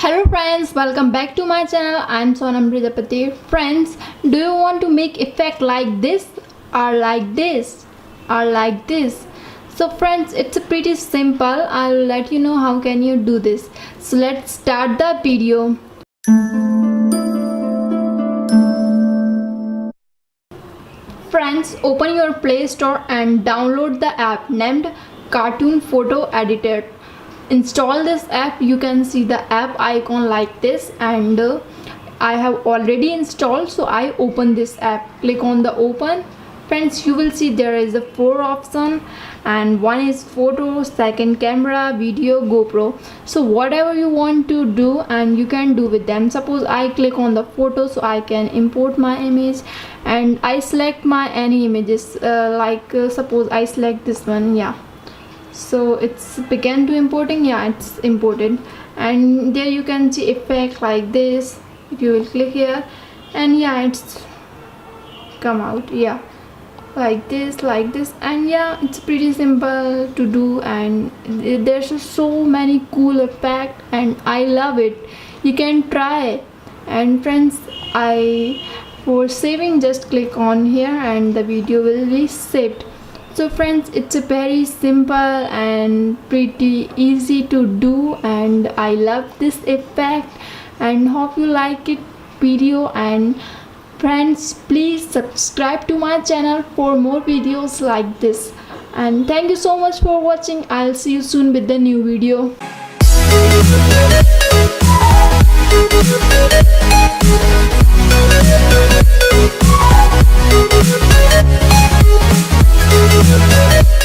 Hello friends, welcome back to my channel. I'm Sonam Prajapati. Friends, do you want to make effect like this or like this or like this? So friends, it's pretty simple. I'll let you know how can you do this. So let's start the video. Friends, open your Play Store and download the app named Cartoon Photo Editor. Install this app. You can see the app icon like this, and I have already installed, so I open this app. Click on the open. Friends, you will see there is a 4 option, and one is photo, second camera, video, GoPro. So whatever you want to do, and you can do with them. Suppose I click on the photo, so I can import my image, and I select my any images. Suppose I select this one. Yeah, so it's began to importing. Yeah, it's imported, and there you can see effect like this. If you will click here, and yeah, it's come out. Yeah, like this, and yeah, it's pretty simple to do, and there's so many cool effect, and I love it. You can try. And friends, for saving, just click on here and the video will be saved. So friends, it's a very simple and pretty easy to do, and I love this effect and hope you like it video. And friends, please subscribe to my channel for more videos like this, and thank you so much for watching. I'll see you soon with the new video. We'll be right back.